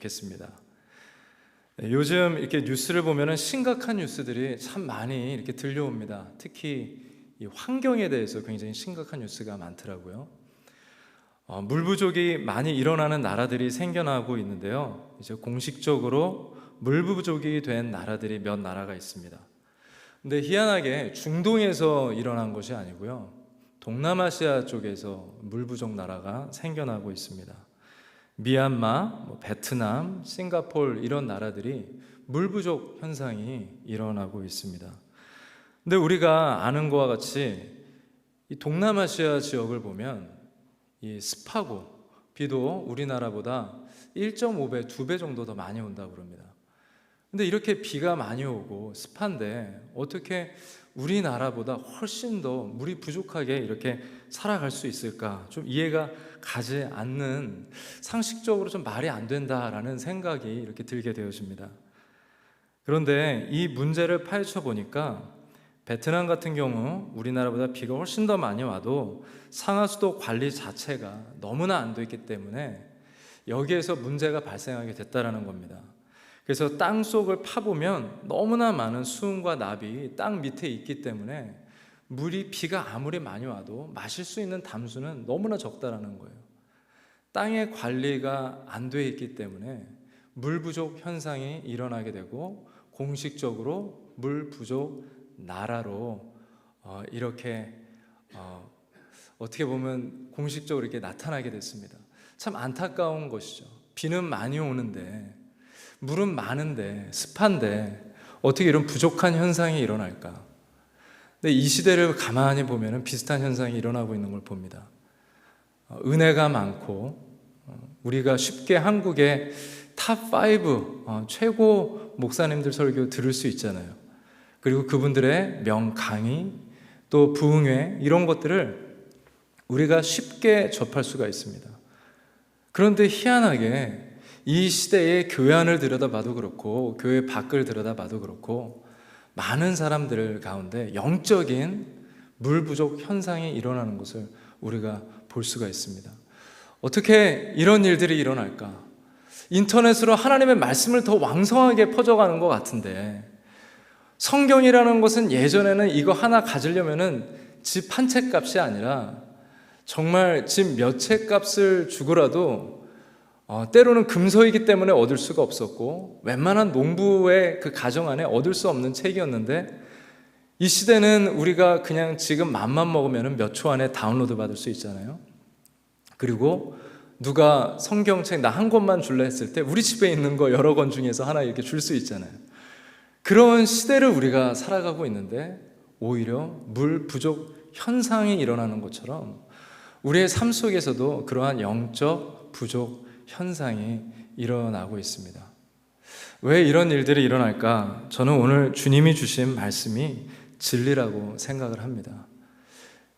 좋겠습니다. 요즘 이렇게 뉴스를 보면은 심각한 뉴스들이 참 많이 이렇게 들려옵니다. 특히 이 환경에 대해서 굉장히 심각한 뉴스가 많더라고요. 물 부족이 많이 일어나는 나라들이 생겨나고 있는데요. 이제 공식적으로 물 부족이 된 나라들이 몇 나라가 있습니다. 근데 희한하게 중동에서 일어난 것이 아니고요. 동남아시아 쪽에서 물 부족 나라가 생겨나고 있습니다. 미얀마, 베트남, 싱가포르 이런 나라들이 물 부족 현상이 일어나고 있습니다. 근데 우리가 아는 것과 같이 이 동남아시아 지역을 보면 이 습하고 비도 우리나라보다 1.5배, 2배 정도 더 많이 온다고 그럽니다. 근데 이렇게 비가 많이 오고 습한데 어떻게 우리나라보다 훨씬 더 물이 부족하게 이렇게 살아갈 수 있을까? 좀 이해가 가지 않는, 상식적으로 좀 말이 안 된다라는 생각이 이렇게 들게 되어집니다. 그런데 이 문제를 파헤쳐 보니까 베트남 같은 경우 우리나라보다 비가 훨씬 더 많이 와도 상하수도 관리 자체가 너무나 안 돼 있기 때문에 여기에서 문제가 발생하게 됐다라는 겁니다. 그래서 땅 속을 파보면 너무나 많은 수은과 납이 땅 밑에 있기 때문에 물이 비가 아무리 많이 와도 마실 수 있는 담수는 너무나 적다라는 거예요. 땅의 관리가 안 돼 있기 때문에 물 부족 현상이 일어나게 되고 공식적으로 물 부족 나라로 이렇게 어떻게 보면 공식적으로 이렇게 나타나게 됐습니다. 참 안타까운 것이죠. 비는 많이 오는데 물은 많은데 습한데 어떻게 이런 부족한 현상이 일어날까? 근데 이 시대를 가만히 보면 비슷한 현상이 일어나고 있는 걸 봅니다. 은혜가 많고 우리가 쉽게 한국의 탑5 최고 목사님들 설교 들을 수 있잖아요. 그리고 그분들의 명강의 또 부흥회 이런 것들을 우리가 쉽게 접할 수가 있습니다. 그런데 희한하게 이 시대의 교회 안을 들여다봐도 그렇고 교회 밖을 들여다봐도 그렇고 많은 사람들 가운데 영적인 물 부족 현상이 일어나는 것을 우리가 볼 수가 있습니다. 어떻게 이런 일들이 일어날까? 인터넷으로 하나님의 말씀을 더 왕성하게 퍼져가는 것 같은데 성경이라는 것은 예전에는 이거 하나 가지려면은 집 한 채 값이 아니라 정말 집 몇 채 값을 주고라도 때로는 금서이기 때문에 얻을 수가 없었고 웬만한 농부의 그 가정 안에 얻을 수 없는 책이었는데 이 시대는 우리가 그냥 지금 맘만 먹으면 몇 초 안에 다운로드 받을 수 있잖아요. 그리고 누가 성경책 나 한 권만 줄래 했을 때 우리 집에 있는 거 여러 권 중에서 하나 이렇게 줄 수 있잖아요. 그런 시대를 우리가 살아가고 있는데 오히려 물 부족 현상이 일어나는 것처럼 우리의 삶 속에서도 그러한 영적 부족 현상이 일어나고 있습니다. 왜 이런 일들이 일어날까? 저는 오늘 주님이 주신 말씀이 진리라고 생각을 합니다.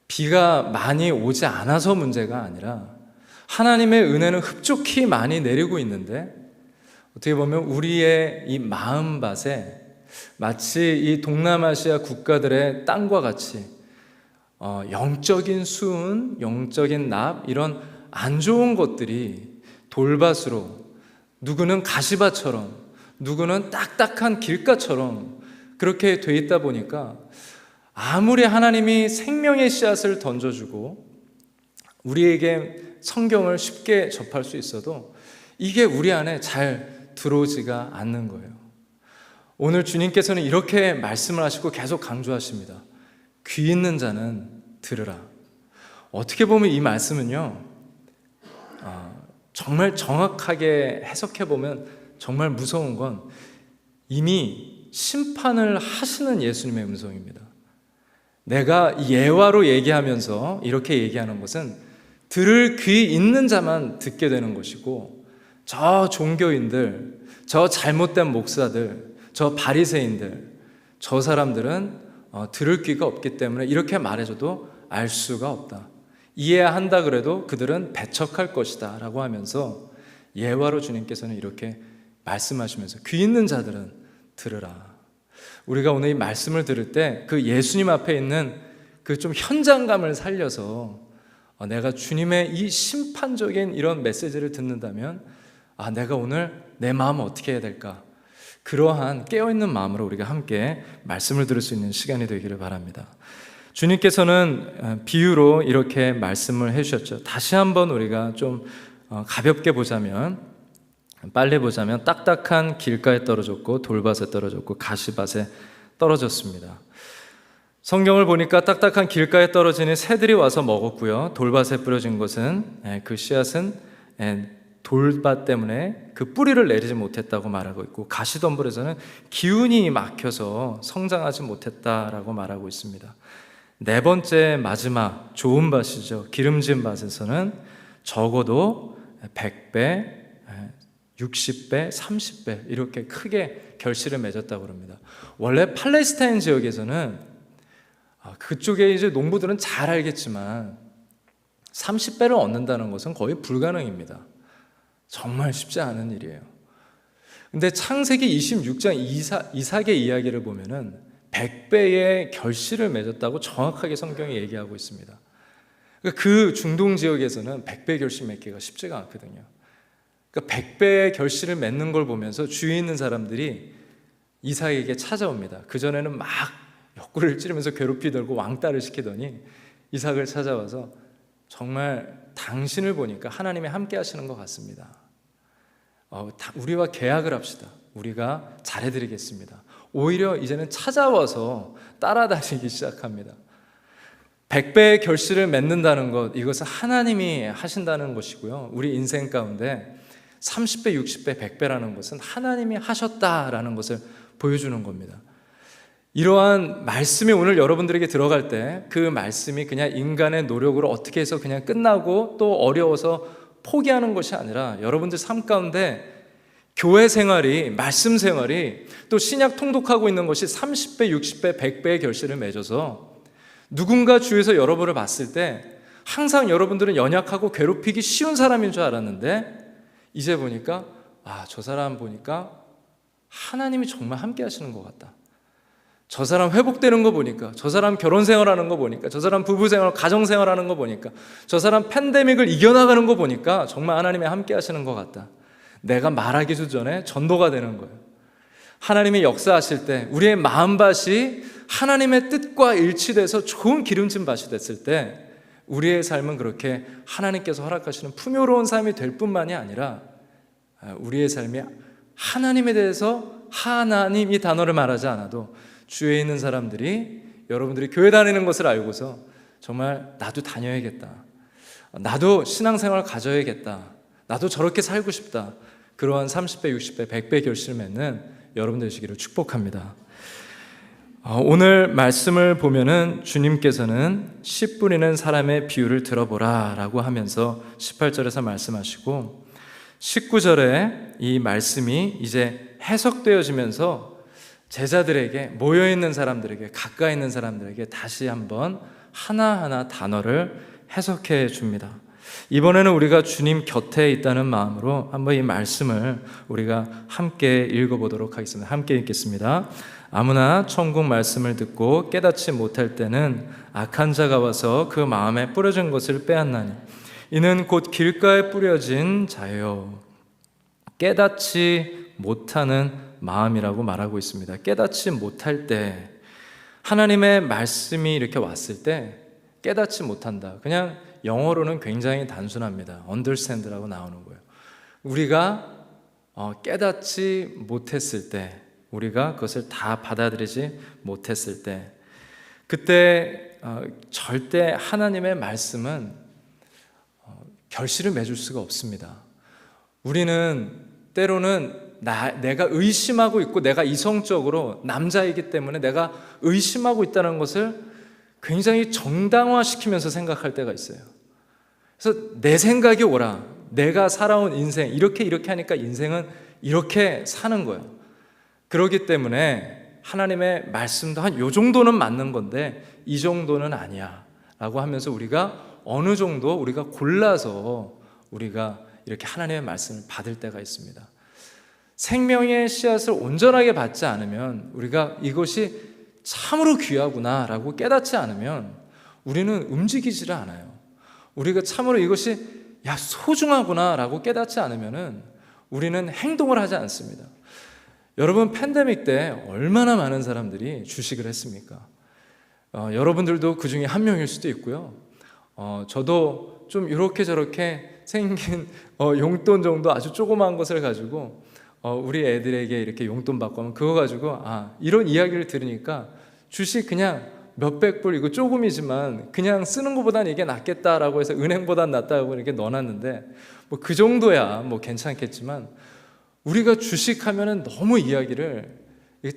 비가 많이 오지 않아서 문제가 아니라 하나님의 은혜는 흡족히 많이 내리고 있는데 어떻게 보면 우리의 이 마음밭에 마치 이 동남아시아 국가들의 땅과 같이 영적인 수은, 영적인 납 이런 안 좋은 것들이 돌밭으로 누구는 가시밭처럼 누구는 딱딱한 길가처럼 그렇게 돼 있다 보니까 아무리 하나님이 생명의 씨앗을 던져주고 우리에게 성경을 쉽게 접할 수 있어도 이게 우리 안에 잘 들어오지가 않는 거예요. 오늘 주님께서는 이렇게 말씀을 하시고 계속 강조하십니다. 귀 있는 자는 들으라. 어떻게 보면 이 말씀은요 정말 정확하게 해석해보면 정말 무서운 건 이미 심판을 하시는 예수님의 음성입니다. 내가 예화로 얘기하면서 이렇게 얘기하는 것은 들을 귀 있는 자만 듣게 되는 것이고 저 종교인들, 저 잘못된 목사들, 저 바리새인들 저 사람들은 들을 귀가 없기 때문에 이렇게 말해줘도 알 수가 없다. 이해한다 그래도 그들은 배척할 것이다 라고 하면서 예화로 주님께서는 이렇게 말씀하시면서 귀 있는 자들은 들으라. 우리가 오늘 이 말씀을 들을 때 그 예수님 앞에 있는 그 좀 현장감을 살려서 내가 주님의 이 심판적인 이런 메시지를 듣는다면 내가 오늘 내 마음은 어떻게 해야 될까? 그러한 깨어있는 마음으로 우리가 함께 말씀을 들을 수 있는 시간이 되기를 바랍니다. 주님께서는 비유로 이렇게 말씀을 해주셨죠. 다시 한번 우리가 좀 가볍게 보자면, 빨리 보자면 딱딱한 길가에 떨어졌고 돌밭에 떨어졌고 가시밭에 떨어졌습니다. 성경을 보니까 딱딱한 길가에 떨어지니 새들이 와서 먹었고요, 돌밭에 뿌려진 것은 그 씨앗은 돌밭 때문에 그 뿌리를 내리지 못했다고 말하고 있고, 가시덤불에서는 기운이 막혀서 성장하지 못했다라고 말하고 있습니다. 네 번째 마지막 좋은 밭이죠. 기름진 밭에서는 적어도 100배, 60배, 30배 이렇게 크게 결실을 맺었다고 합니다. 원래 팔레스타인 지역에서는 그쪽에 이제 농부들은 잘 알겠지만 30배를 얻는다는 것은 거의 불가능입니다. 정말 쉽지 않은 일이에요. 근데 창세기 26장 이삭의 이야기를 보면은 100배의 결실을 맺었다고 정확하게 성경이 얘기하고 있습니다. 그 중동 지역에서는 100배 결실 맺기가 쉽지가 않거든요. 그러니까 100배의 결실을 맺는 걸 보면서 주위에 있는 사람들이 이삭에게 찾아옵니다. 그전에는 막 옆구리를 찌르면서 괴롭히들고 왕따를 시키더니 이삭을 찾아와서 정말 당신을 보니까 하나님이 함께 하시는 것 같습니다. 우리와 계약을 합시다. 우리가 잘해드리겠습니다. 오히려 이제는 찾아와서 따라다니기 시작합니다. 100배의 결실을 맺는다는 것, 이것은 하나님이 하신다는 것이고요, 우리 인생 가운데 30배, 60배, 100배라는 것은 하나님이 하셨다라는 것을 보여주는 겁니다. 이러한 말씀이 오늘 여러분들에게 들어갈 때 그 말씀이 그냥 인간의 노력으로 어떻게 해서 그냥 끝나고 또 어려워서 포기하는 것이 아니라 여러분들 삶 가운데 교회 생활이, 말씀 생활이 또 신약 통독하고 있는 것이 30배, 60배, 100배의 결실을 맺어서 누군가 주위에서 여러분을 봤을 때 항상 여러분들은 연약하고 괴롭히기 쉬운 사람인 줄 알았는데 이제 보니까 저 사람 보니까 하나님이 정말 함께 하시는 것 같다. 저 사람 회복되는 거 보니까, 저 사람 결혼 생활하는 거 보니까, 저 사람 부부 생활, 가정 생활하는 거 보니까, 저 사람 팬데믹을 이겨나가는 거 보니까 정말 하나님이 함께 하시는 것 같다. 내가 말하기도 전에 전도가 되는 거예요. 하나님이 역사하실 때 우리의 마음밭이 하나님의 뜻과 일치돼서 좋은 기름진 밭이 됐을 때 우리의 삶은 그렇게 하나님께서 허락하시는 풍요로운 삶이 될 뿐만이 아니라 우리의 삶이 하나님에 대해서, 하나님 이 단어를 말하지 않아도 주위에 있는 사람들이 여러분들이 교회 다니는 것을 알고서 정말 나도 다녀야겠다, 나도 신앙생활을 가져야겠다, 나도 저렇게 살고 싶다, 그러한 30배, 60배, 100배 결실을 맺는 여러분들 되시기를 축복합니다. 오늘 말씀을 보면은 주님께서는 씨 뿌리는 사람의 비유를 들어보라 라고 하면서 18절에서 말씀하시고 19절에 이 말씀이 이제 해석되어지면서 제자들에게, 모여있는 사람들에게, 가까이 있는 사람들에게 다시 한번 하나하나 단어를 해석해 줍니다. 이번에는 우리가 주님 곁에 있다는 마음으로 한번 이 말씀을 우리가 함께 읽어보도록 하겠습니다. 함께 읽겠습니다. 아무나 천국 말씀을 듣고 깨닫지 못할 때는 악한 자가 와서 그 마음에 뿌려진 것을 빼앗나니 이는 곧 길가에 뿌려진 자요 깨닫지 못하는 마음이라고 말하고 있습니다. 깨닫지 못할 때, 하나님의 말씀이 이렇게 왔을 때 깨닫지 못한다. 그냥 영어로는 굉장히 단순합니다. understand라고 나오는 거예요. 우리가 깨닫지 못했을 때, 우리가 그것을 다 받아들이지 못했을 때, 그때 절대 하나님의 말씀은 결실을 맺을 수가 없습니다. 우리는 때로는 내가 의심하고 있고, 내가 이성적으로 남자이기 때문에 내가 의심하고 있다는 것을 굉장히 정당화시키면서 생각할 때가 있어요. 그래서 내 생각이 옳아, 내가 살아온 인생 이렇게 하니까 인생은 이렇게 사는 거예요. 그렇기 때문에 하나님의 말씀도 한 요 정도는 맞는 건데 이 정도는 아니야 라고 하면서 우리가 어느 정도 우리가 골라서 우리가 이렇게 하나님의 말씀을 받을 때가 있습니다. 생명의 씨앗을 온전하게 받지 않으면, 우리가 이것이 참으로 귀하구나 라고 깨닫지 않으면 우리는 움직이지를 않아요. 우리가 참으로 이것이 소중하구나 라고 깨닫지 않으면 우리는 행동을 하지 않습니다. 여러분, 팬데믹 때 얼마나 많은 사람들이 주식을 했습니까? 여러분들도 그 중에 한 명일 수도 있고요. 저도 좀 이렇게 저렇게 생긴 용돈 정도 아주 조그마한 것을 가지고 우리 애들에게 이렇게 용돈 받고 하면 그거 가지고 이런 이야기를 들으니까 주식 그냥 몇백 불 이거 조금이지만 그냥 쓰는 것보다는 이게 낫겠다라고 해서 은행보단 낫다고 이렇게 넣어놨는데 뭐 그 정도야 뭐 괜찮겠지만 우리가 주식하면은 너무 이야기를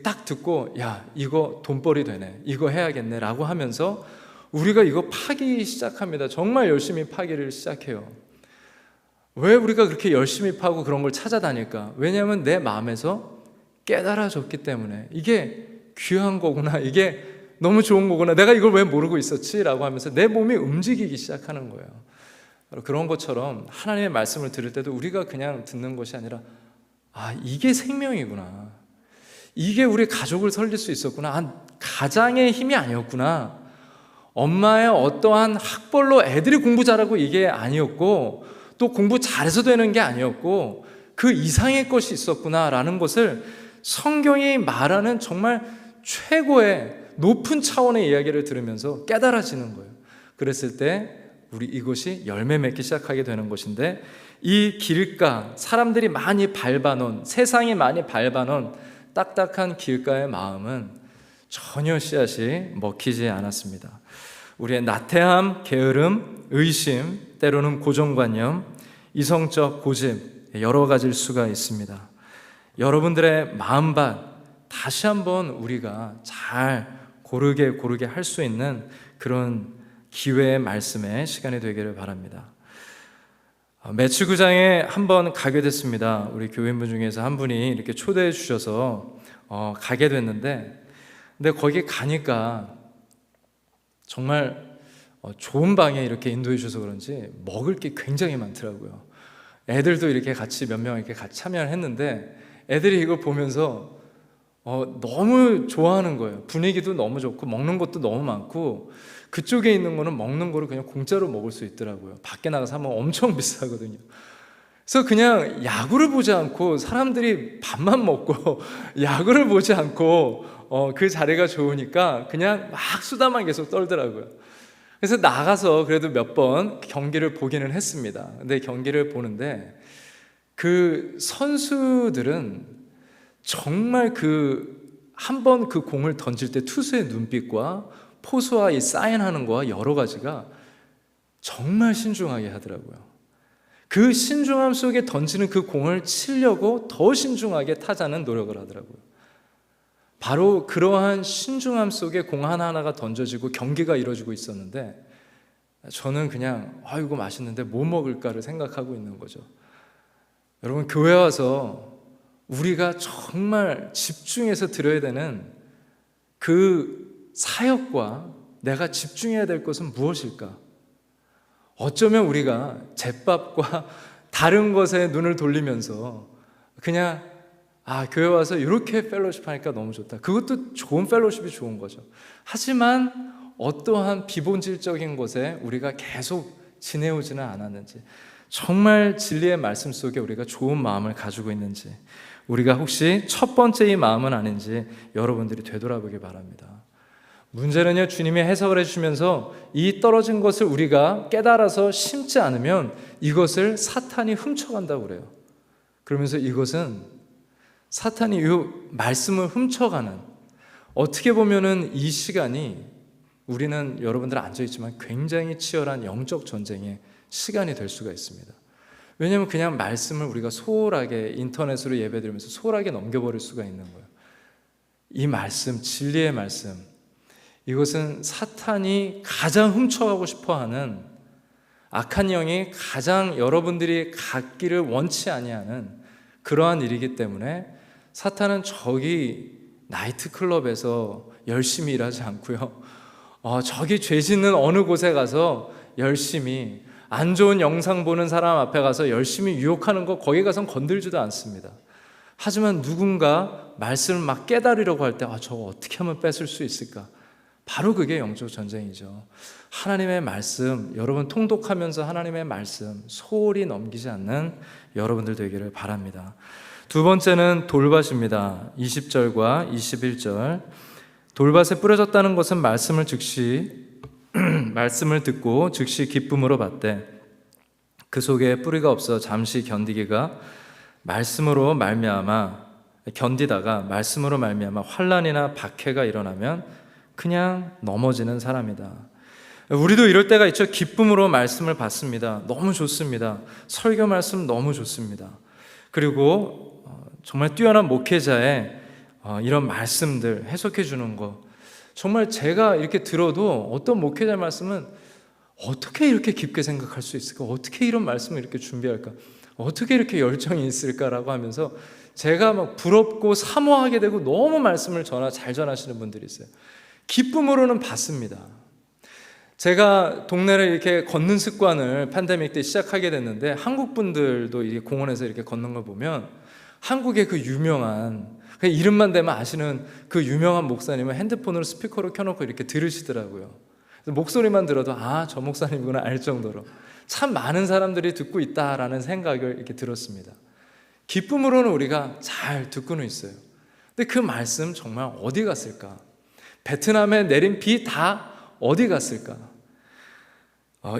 딱 듣고 야 이거 돈벌이 되네 이거 해야겠네 라고 하면서 우리가 이거 파기 시작합니다. 정말 열심히 파기를 시작해요. 왜 우리가 그렇게 열심히 파고 그런 걸 찾아다닐까? 왜냐하면 내 마음에서 깨달아졌기 때문에 이게 귀한 거구나, 이게 너무 좋은 거구나, 내가 이걸 왜 모르고 있었지? 라고 하면서 내 몸이 움직이기 시작하는 거예요. 그런 것처럼 하나님의 말씀을 들을 때도 우리가 그냥 듣는 것이 아니라 이게 생명이구나, 이게 우리 가족을 살릴 수 있었구나, 가장의 힘이 아니었구나, 엄마의 어떠한 학벌로 애들이 공부 잘하고 이게 아니었고 또 공부 잘해서 되는 게 아니었고 그 이상의 것이 있었구나라는 것을 성경이 말하는 정말 최고의 높은 차원의 이야기를 들으면서 깨달아지는 거예요. 그랬을 때 우리 이것이 열매 맺기 시작하게 되는 것인데, 이 길가, 사람들이 많이 밟아놓은, 세상이 많이 밟아놓은 딱딱한 길가의 마음은 전혀 씨앗이 먹히지 않았습니다. 우리의 나태함, 게으름, 의심, 때로는 고정관념, 이성적 고집, 여러 가지일 수가 있습니다. 여러분들의 마음밭 다시 한번 우리가 잘 고르게 할 수 있는 그런 기회의 말씀의 시간이 되기를 바랍니다. 매치구장에 한번 가게 됐습니다. 우리 교인분 중에서 한 분이 이렇게 초대해 주셔서 가게 됐는데, 근데 거기 가니까 정말 좋은 방에 이렇게 인도해 주셔서 그런지 먹을 게 굉장히 많더라고요. 애들도 이렇게 같이 몇 명 이렇게 같이 참여를 했는데 애들이 이걸 보면서 너무 좋아하는 거예요. 분위기도 너무 좋고 먹는 것도 너무 많고, 그쪽에 있는 거는 먹는 거를 그냥 공짜로 먹을 수 있더라고요. 밖에 나가서 하면 엄청 비싸거든요. 그래서 그냥 야구를 보지 않고 사람들이 밥만 먹고 야구를 보지 않고 그 자리가 좋으니까 그냥 막 수다만 계속 떨더라고요. 그래서 나가서 그래도 몇 번 경기를 보기는 했습니다. 근데 경기를 보는데 그 선수들은 정말 한 번 그 공을 던질 때 투수의 눈빛과 포수와 이 사인하는 거와 여러 가지가 정말 신중하게 하더라고요. 그 신중함 속에 던지는 그 공을 치려고 더 신중하게 타자는 노력을 하더라고요. 바로 그러한 신중함 속에 공 하나하나가 던져지고 경기가 이루어지고 있었는데, 저는 그냥 이거 맛있는데 뭐 먹을까를 생각하고 있는 거죠. 여러분, 교회 와서 우리가 정말 집중해서 들어야 되는 그 사역과 내가 집중해야 될 것은 무엇일까? 어쩌면 우리가 잿밥과 다른 것에 눈을 돌리면서 그냥 교회 와서 이렇게 펠로십 하니까 너무 좋다, 그것도 좋은 펠로십이 좋은 거죠. 하지만 어떠한 비본질적인 것에 우리가 계속 지내오지는 않았는지, 정말 진리의 말씀 속에 우리가 좋은 마음을 가지고 있는지, 우리가 혹시 첫 번째 이 마음은 아닌지 여러분들이 되돌아보기 바랍니다. 문제는요, 주님이 해석을 해주시면서 이 떨어진 것을 우리가 깨달아서 심지 않으면 이것을 사탄이 훔쳐간다고 그래요. 그러면서 이것은 사탄이 이 말씀을 훔쳐가는, 어떻게 보면은 이 시간이 우리는 여러분들 앉아있지만 굉장히 치열한 영적 전쟁의 시간이 될 수가 있습니다. 왜냐하면 그냥 말씀을 우리가 소홀하게 인터넷으로 예배드리면서 소홀하게 넘겨버릴 수가 있는 거예요. 이 말씀, 진리의 말씀, 이것은 사탄이 가장 훔쳐가고 싶어하는, 악한 영이 가장 여러분들이 갖기를 원치 아니하는 그러한 일이기 때문에 사탄은 저기 나이트클럽에서 열심히 일하지 않고요, 저기 죄 짓는 어느 곳에 가서 열심히 안 좋은 영상 보는 사람 앞에 가서 열심히 유혹하는 거 거기 가선 건들지도 않습니다. 하지만 누군가 말씀을 막 깨달으려고 할 때 저거 어떻게 하면 뺏을 수 있을까? 바로 그게 영적 전쟁이죠. 하나님의 말씀, 여러분 통독하면서 하나님의 말씀 소홀히 넘기지 않는 여러분들 되기를 바랍니다. 두 번째는 돌밭입니다. 20절과 21절. 돌밭에 뿌려졌다는 것은 말씀을 듣고 즉시 기쁨으로 받되 그 속에 뿌리가 없어 잠시 견디다가 말씀으로 말미암아 환난이나 박해가 일어나면 그냥 넘어지는 사람이다. 우리도 이럴 때가 있죠. 기쁨으로 말씀을 받습니다. 너무 좋습니다. 설교 말씀 너무 좋습니다. 그리고 정말 뛰어난 목회자의 이런 말씀들 해석해 주는 거, 정말 제가 이렇게 들어도 어떤 목회자 말씀은 어떻게 이렇게 깊게 생각할 수 있을까? 어떻게 이런 말씀을 이렇게 준비할까? 어떻게 이렇게 열정이 있을까라고 하면서 제가 막 부럽고 사모하게 되고 너무 말씀을 잘 전하시는 분들이 있어요. 기쁨으로는 받습니다. 제가 동네를 이렇게 걷는 습관을 팬데믹 때 시작하게 됐는데, 한국 분들도 이렇게 공원에서 이렇게 걷는 걸 보면 한국의 그 유명한, 이름만 대면 아시는 그 유명한 목사님은 핸드폰으로 스피커로 켜놓고 이렇게 들으시더라고요. 목소리만 들어도 저 목사님이구나 알 정도로 참 많은 사람들이 듣고 있다라는 생각을 이렇게 들었습니다. 기쁨으로는 우리가 잘 듣고는 있어요. 근데 그 말씀 정말 어디 갔을까? 베트남에 내린 비 다 어디 갔을까?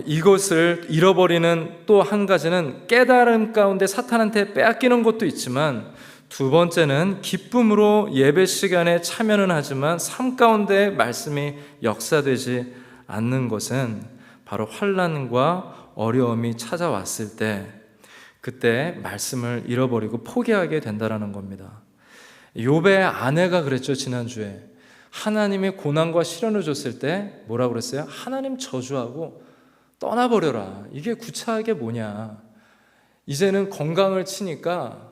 이것을 잃어버리는 또 한 가지는 깨달음 가운데 사탄한테 빼앗기는 것도 있지만, 두 번째는 기쁨으로 예배 시간에 참여는 하지만 삶 가운데 말씀이 역사되지 않는 것은 바로 환난과 어려움이 찾아왔을 때, 그때 말씀을 잃어버리고 포기하게 된다는 겁니다. 욥의 아내가 그랬죠. 지난주에 하나님이 고난과 시련을 줬을 때 뭐라고 그랬어요? 하나님 저주하고 떠나버려라. 이게 구차하게 뭐냐. 이제는 건강을 치니까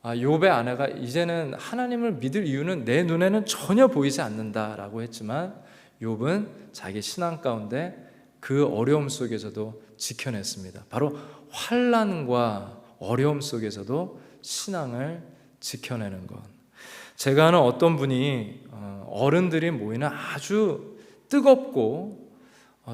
욥의 아내가 이제는 하나님을 믿을 이유는 내 눈에는 전혀 보이지 않는다라고 했지만, 욥은 자기 신앙 가운데 그 어려움 속에서도 지켜냈습니다. 바로 환난과 어려움 속에서도 신앙을 지켜내는 것. 제가 아는 어떤 분이 어른들이 모이는 아주 뜨겁고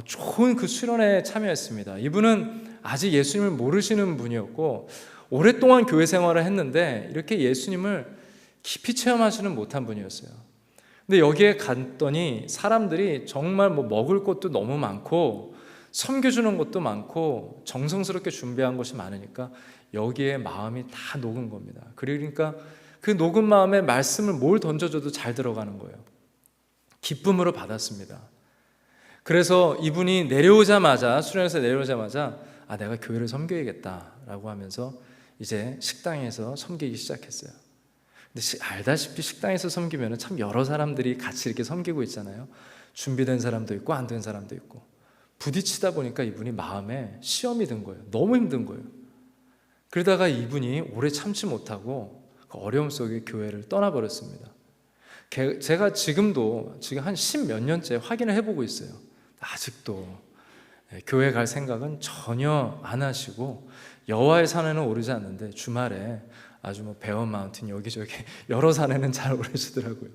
좋은 그 수련회에 참여했습니다. 이분은 아직 예수님을 모르시는 분이었고 오랫동안 교회 생활을 했는데 이렇게 예수님을 깊이 체험하지는 못한 분이었어요. 근데 여기에 갔더니 사람들이 정말 먹을 것도 너무 많고 섬겨주는 것도 많고 정성스럽게 준비한 것이 많으니까 여기에 마음이 다 녹은 겁니다. 그러니까 그 녹은 마음에 말씀을 뭘 던져줘도 잘 들어가는 거예요. 기쁨으로 받았습니다. 그래서 이분이 수련에서 내려오자마자 내가 교회를 섬겨야겠다라고 하면서 이제 식당에서 섬기기 시작했어요. 근데 알다시피 식당에서 섬기면 참 여러 사람들이 같이 이렇게 섬기고 있잖아요. 준비된 사람도 있고 안 된 사람도 있고. 부딪히다 보니까 이분이 마음에 시험이 든 거예요. 너무 힘든 거예요. 그러다가 이분이 오래 참지 못하고 그 어려움 속에 교회를 떠나버렸습니다. 제가 지금 한 10몇 년째 확인을 해보고 있어요. 아직도 교회 갈 생각은 전혀 안 하시고 여호와의 산에는 오르지 않는데 주말에 아주 베어 마운틴 여기저기 여러 산에는 잘 오르시더라고요.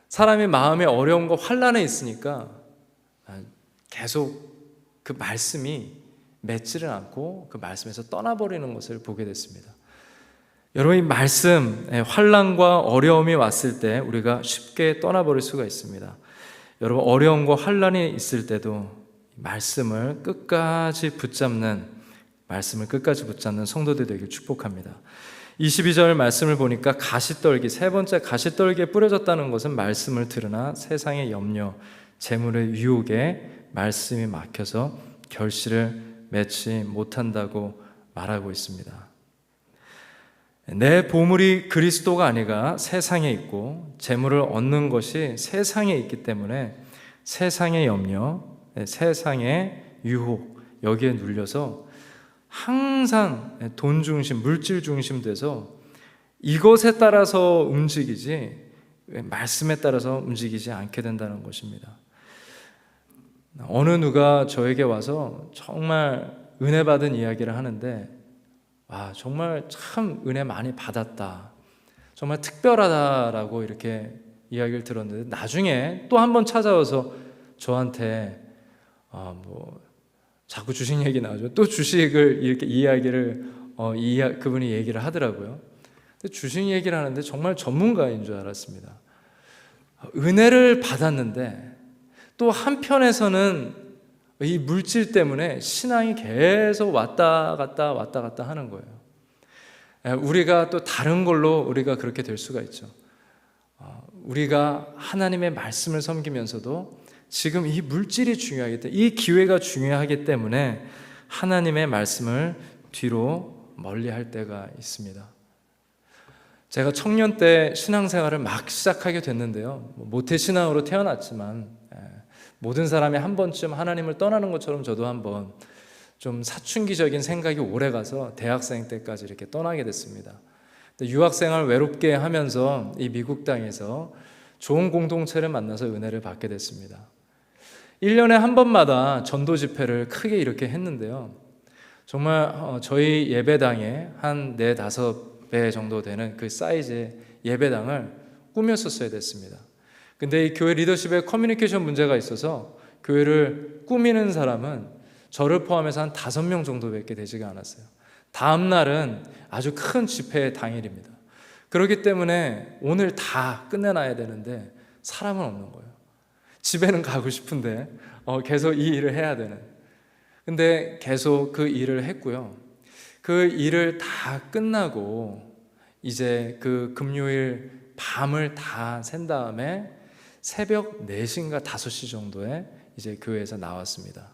사람이 마음에 어려움과 환난에 있으니까 계속 그 말씀이 맺지를 않고 그 말씀에서 떠나버리는 것을 보게 됐습니다. 여러분, 이 말씀, 환난과 어려움이 왔을 때 우리가 쉽게 떠나버릴 수가 있습니다. 여러분, 어려움과 환난이 있을 때도 말씀을 끝까지 붙잡는 성도들 되길 축복합니다. 22절 말씀을 보니까 세 번째 가시떨기에 뿌려졌다는 것은 말씀을 들으나 세상의 염려, 재물의 유혹에 말씀이 막혀서 결실을 맺지 못한다고 말하고 있습니다. 내 보물이 그리스도가 아니라 세상에 있고 재물을 얻는 것이 세상에 있기 때문에 세상의 염려, 세상의 유혹, 여기에 눌려서 항상 돈 중심, 물질 중심 돼서 이것에 따라서 움직이지 말씀에 따라서 움직이지 않게 된다는 것입니다. 어느 누가 저에게 와서 정말 은혜 받은 이야기를 하는데 정말 참 은혜 많이 받았다, 정말 특별하다라고 이렇게 이야기를 들었는데 나중에 또 한 번 찾아와서 저한테 자꾸 주식 얘기 나오죠. 또 주식을 이렇게 이야기를 그분이 얘기를 하더라고요. 근데 주식 얘기를 하는데 정말 전문가인 줄 알았습니다. 은혜를 받았는데 또 한편에서는 이 물질 때문에 신앙이 계속 왔다 갔다 하는 거예요. 우리가 또 다른 걸로 우리가 그렇게 될 수가 있죠. 우리가 하나님의 말씀을 섬기면서도 지금 이 물질이 중요하기 때문에, 이 기회가 중요하기 때문에 하나님의 말씀을 뒤로 멀리할 때가 있습니다. 제가 청년 때 신앙생활을 막 시작하게 됐는데요, 모태신앙으로 태어났지만 모든 사람이 한 번쯤 하나님을 떠나는 것처럼 저도 한번 좀 사춘기적인 생각이 오래가서 대학생 때까지 이렇게 떠나게 됐습니다. 유학생활 외롭게 하면서 이 미국 땅에서 좋은 공동체를 만나서 은혜를 받게 됐습니다. 1년에 한 번마다 전도 집회를 크게 이렇게 했는데요, 정말 저희 예배당에 한 4-5배 정도 되는 그 사이즈의 예배당을 꾸몄었어야 됐습니다. 근데 이 교회 리더십에 커뮤니케이션 문제가 있어서 교회를 꾸미는 사람은 저를 포함해서 한 5명 정도밖에 되지가 않았어요. 다음 날은 아주 큰 집회 당일입니다. 그렇기 때문에 오늘 다 끝내놔야 되는데 사람은 없는 거예요. 집에는 가고 싶은데 계속 이 일을 해야 되는. 근데 계속 그 일을 했고요. 그 일을 다 끝나고 이제 그 금요일 밤을 다 샌 다음에 새벽 4시인가 5시 정도에 이제 교회에서 나왔습니다.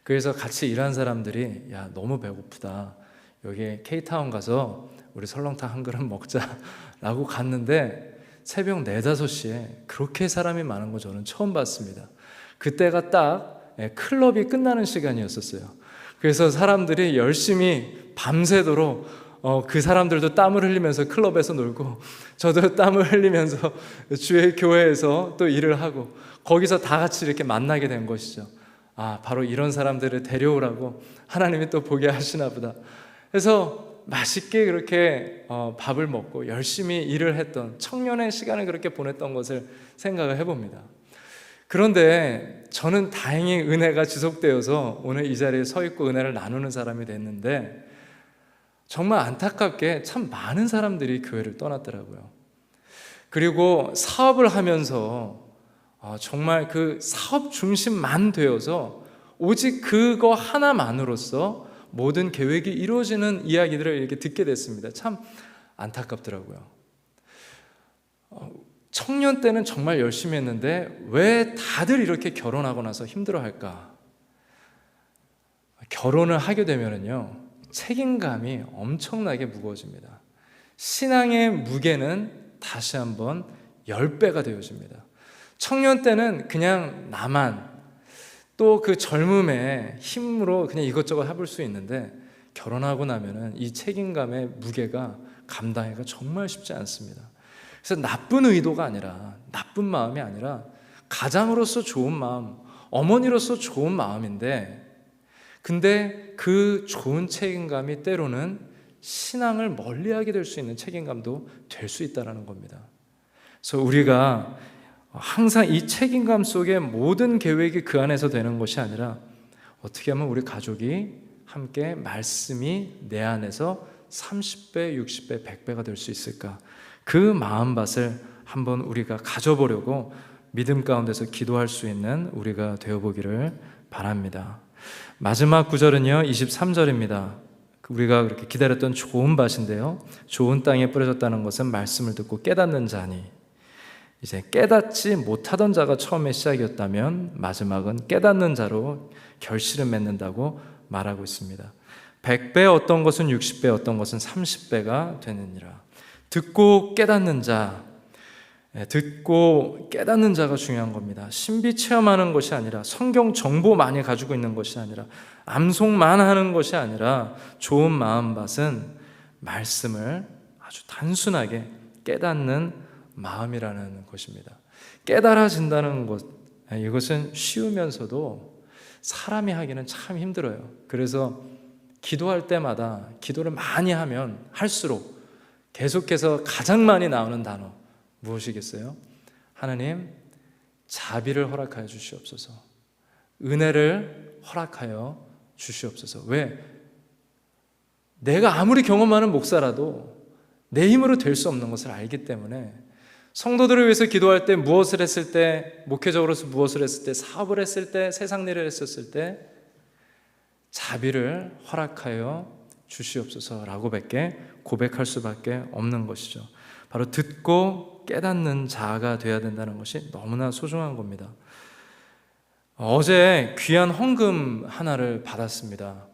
그래서 같이 일한 사람들이 야, 너무 배고프다, 여기 K타운 가서 우리 설렁탕 한 그릇 먹자라고 갔는데 새벽 4-5시에 그렇게 사람이 많은 거 저는 처음 봤습니다. 그때가 딱 클럽이 끝나는 시간이었었어요. 그래서 사람들이 열심히 밤새도록 그 사람들도 땀을 흘리면서 클럽에서 놀고 저도 땀을 흘리면서 주의 교회에서 또 일을 하고 거기서 다 같이 이렇게 만나게 된 것이죠. 바로 이런 사람들을 데려오라고 하나님이 또 보게 하시나 보다. 그래서 맛있게 그렇게 밥을 먹고 열심히 일을 했던 청년의 시간을 그렇게 보냈던 것을 생각을 해봅니다. 그런데 저는 다행히 은혜가 지속되어서 오늘 이 자리에 서 있고 은혜를 나누는 사람이 됐는데 정말 안타깝게 참 많은 사람들이 교회를 떠났더라고요. 그리고 사업을 하면서 정말 그 사업 중심만 되어서 오직 그거 하나만으로서 모든 계획이 이루어지는 이야기들을 이렇게 듣게 됐습니다. 참 안타깝더라고요. 청년 때는 정말 열심히 했는데 왜 다들 이렇게 결혼하고 나서 힘들어할까? 결혼을 하게 되면은요, 책임감이 엄청나게 무거워집니다. 신앙의 무게는 다시 한번 10배가 되어집니다. 청년 때는 그냥 나만 또 그 젊음의 힘으로 그냥 이것저것 해볼 수 있는데 결혼하고 나면은 이 책임감의 무게가 감당하기가 정말 쉽지 않습니다. 그래서 나쁜 의도가 아니라, 나쁜 마음이 아니라 가장으로서 좋은 마음, 어머니로서 좋은 마음인데, 근데 그 좋은 책임감이 때로는 신앙을 멀리하게 될 수 있는 책임감도 될 수 있다는 겁니다. 그래서 우리가 항상 이 책임감 속에 모든 계획이 그 안에서 되는 것이 아니라 어떻게 하면 우리 가족이 함께 말씀이 내 안에서 30배, 60배, 100배가 될 수 있을까? 그 마음밭을 한번 우리가 가져보려고 믿음 가운데서 기도할 수 있는 우리가 되어보기를 바랍니다. 마지막 구절은요, 23절입니다. 우리가 그렇게 기다렸던 좋은 밭인데요, 좋은 땅에 뿌려졌다는 것은 말씀을 듣고 깨닫는 자니, 이제 깨닫지 못하던 자가 처음에 시작이었다면 마지막은 깨닫는 자로 결실을 맺는다고 말하고 있습니다. 100배 어떤 것은 60배 어떤 것은 30배가 되느니라. 듣고 깨닫는 자, 듣고 깨닫는 자가 중요한 겁니다. 신비 체험하는 것이 아니라, 성경 정보 많이 가지고 있는 것이 아니라, 암송만 하는 것이 아니라, 좋은 마음밭은 말씀을 아주 단순하게 깨닫는 마음이라는 것입니다. 깨달아진다는 것, 이것은 쉬우면서도 사람이 하기는 참 힘들어요. 그래서 기도할 때마다 기도를 많이 하면 할수록 계속해서 가장 많이 나오는 단어 무엇이겠어요? 하나님, 자비를 허락하여 주시옵소서. 은혜를 허락하여 주시옵소서. 왜? 내가 아무리 경험 많은 목사라도 내 힘으로 될 수 없는 것을 알기 때문에 성도들을 위해서 기도할 때, 무엇을 했을 때, 목회적으로서 무엇을 했을 때, 사업을 했을 때, 세상 일을 했었을 때 자비를 허락하여 주시옵소서라고 밖에 고백할 수밖에 없는 것이죠. 바로 듣고 깨닫는 자가 되어야 된다는 것이 너무나 소중한 겁니다. 어제 귀한 헌금 하나를 받았습니다.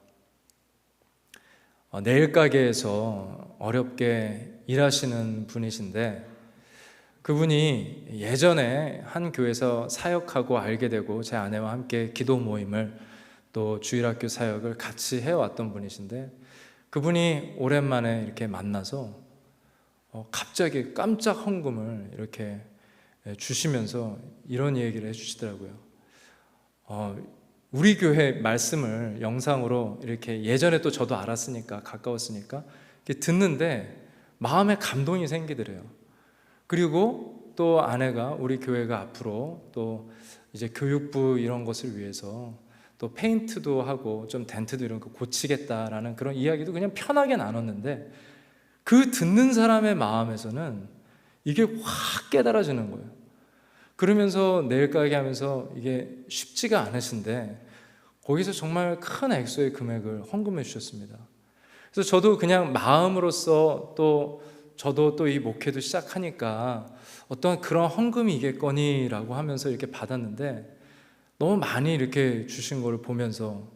네일 가게에서 어렵게 일하시는 분이신데, 그분이 예전에 한 교회에서 사역하고 알게 되고 제 아내와 함께 기도 모임을 또 주일학교 사역을 같이 해왔던 분이신데, 그분이 오랜만에 이렇게 만나서 갑자기 깜짝 헌금을 이렇게 주시면서 이런 얘기를 해주시더라고요. 우리 교회 말씀을 영상으로 이렇게, 예전에 또 저도 알았으니까 가까웠으니까 이렇게 듣는데 마음에 감동이 생기더래요. 그리고 또 아내가 우리 교회가 앞으로 또 이제 교육부 이런 것을 위해서 또 페인트도 하고 좀 덴트도 이런 거 고치겠다라는 그런 이야기도 그냥 편하게 나눴는데, 그 듣는 사람의 마음에서는 이게 확 깨달아지는 거예요. 그러면서 네일 가게 하면서 이게 쉽지가 않으신데 거기서 정말 큰 액수의 금액을 헌금해 주셨습니다. 그래서 저도 그냥 마음으로서, 또 저도 또 이 목회도 시작하니까 어떤 그런 헌금이겠거니라고 하면서 이렇게 받았는데, 너무 많이 이렇게 주신 걸 보면서,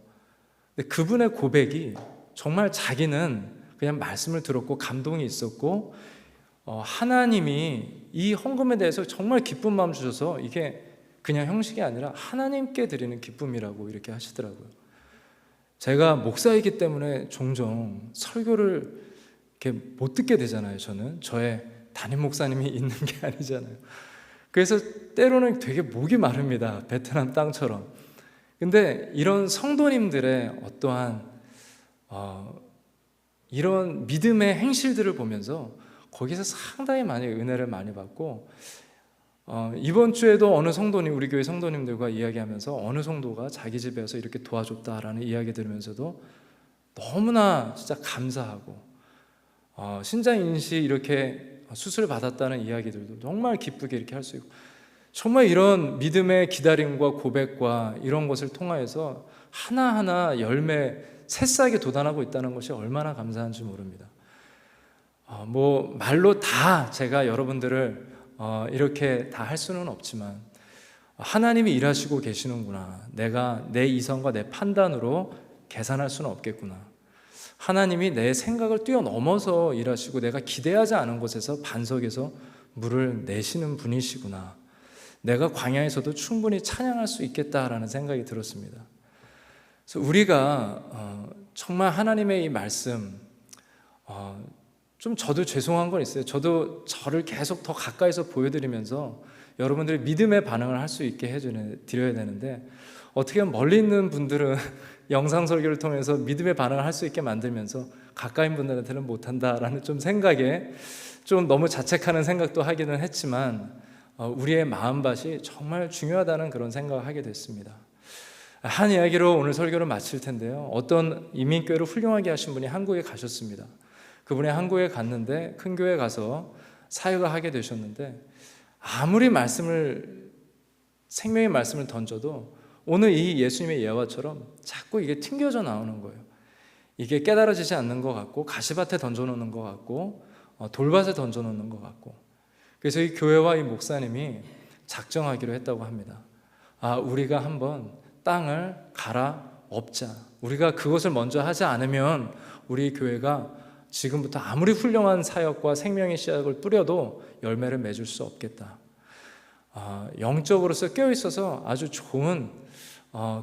근데 그분의 고백이 정말 자기는 그냥 말씀을 들었고 감동이 있었고, 하나님이 이 헌금에 대해서 정말 기쁜 마음 주셔서 이게 그냥 형식이 아니라 하나님께 드리는 기쁨이라고 이렇게 하시더라고요. 제가 목사이기 때문에 종종 설교를 이렇게 못 듣게 되잖아요. 저의 담임 목사님이 있는 게 아니잖아요. 그래서 때로는 되게 목이 마릅니다. 베트남 땅처럼. 근데 이런 성도님들의 어떠한 이런 믿음의 행실들을 보면서 거기서 상당히 많이 은혜를 많이 받고, 이번 주에도 어느 성도님, 우리 교회 성도님들과 이야기하면서 어느 성도가 자기 집에 와서 이렇게 도와줬다라는 이야기 들으면서도 너무나 진짜 감사하고, 신장인시 이렇게 수술 받았다는 이야기들도 정말 기쁘게 이렇게 할 수 있고, 정말 이런 믿음의 기다림과 고백과 이런 것을 통하여서 하나하나 열매 새싹이 돋아나고 있다는 것이 얼마나 감사한지 모릅니다. 뭐 말로 다 제가 여러분들을 이렇게 다 할 수는 없지만, 하나님이 일하시고 계시는구나, 내가 내 이성과 내 판단으로 계산할 수는 없겠구나, 하나님이 내 생각을 뛰어넘어서 일하시고 내가 기대하지 않은 곳에서 반석에서 물을 내시는 분이시구나, 내가 광야에서도 충분히 찬양할 수 있겠다라는 생각이 들었습니다. 그래서 우리가 정말 하나님의 이 말씀, 좀 저도 죄송한 건 있어요. 저도 저를 계속 더 가까이서 보여드리면서 여러분들이 믿음의 반응을 할 수 있게 해드려야 되는데, 어떻게 보면 멀리 있는 분들은 영상 설교를 통해서 믿음의 반응을 할 수 있게 만들면서 가까이 분들한테는 못한다라는 좀 생각에 좀 너무 자책하는 생각도 하기는 했지만, 우리의 마음밭이 정말 중요하다는 그런 생각을 하게 됐습니다. 한 이야기로 오늘 설교를 마칠 텐데요, 어떤 이민교회를 훌륭하게 하신 분이 한국에 가셨습니다. 그분이 한국에 갔는데, 큰 교회에 가서 사역을 하게 되셨는데, 아무리 생명의 말씀을 던져도 오늘 이 예수님의 예화처럼 자꾸 이게 튕겨져 나오는 거예요. 이게 깨달아지지 않는 것 같고, 가시밭에 던져놓는 것 같고, 돌밭에 던져놓는 것 같고. 그래서 이 교회와 이 목사님이 작정하기로 했다고 합니다. 우리가 한번 땅을 갈아엎자. 우리가 그것을 먼저 하지 않으면 우리 교회가 지금부터 아무리 훌륭한 사역과 생명의 씨앗을 뿌려도 열매를 맺을 수 없겠다. 영적으로서 깨어있어서 아주 좋은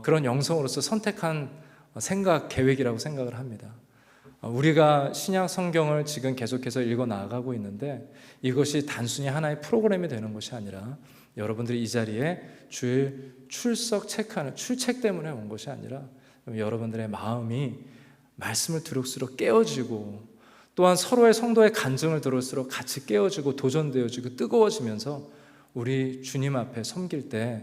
그런 영성으로서 선택한 생각, 계획이라고 생각을 합니다. 우리가 신약 성경을 지금 계속해서 읽어 나가고 있는데, 이것이 단순히 하나의 프로그램이 되는 것이 아니라, 여러분들이 이 자리에 주일 출석 체크하는 출첵 때문에 온 것이 아니라, 여러분들의 마음이 말씀을 들을수록 깨어지고, 또한 서로의 성도의 간증을 들을수록 같이 깨어지고 도전되어지고 뜨거워지면서 우리 주님 앞에 섬길 때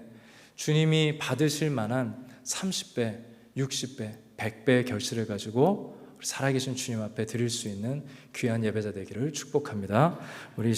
주님이 받으실 만한 30배, 60배, 100배의 결실을 가지고 살아계신 주님 앞에 드릴 수 있는 귀한 예배자 되기를 축복합니다. 우리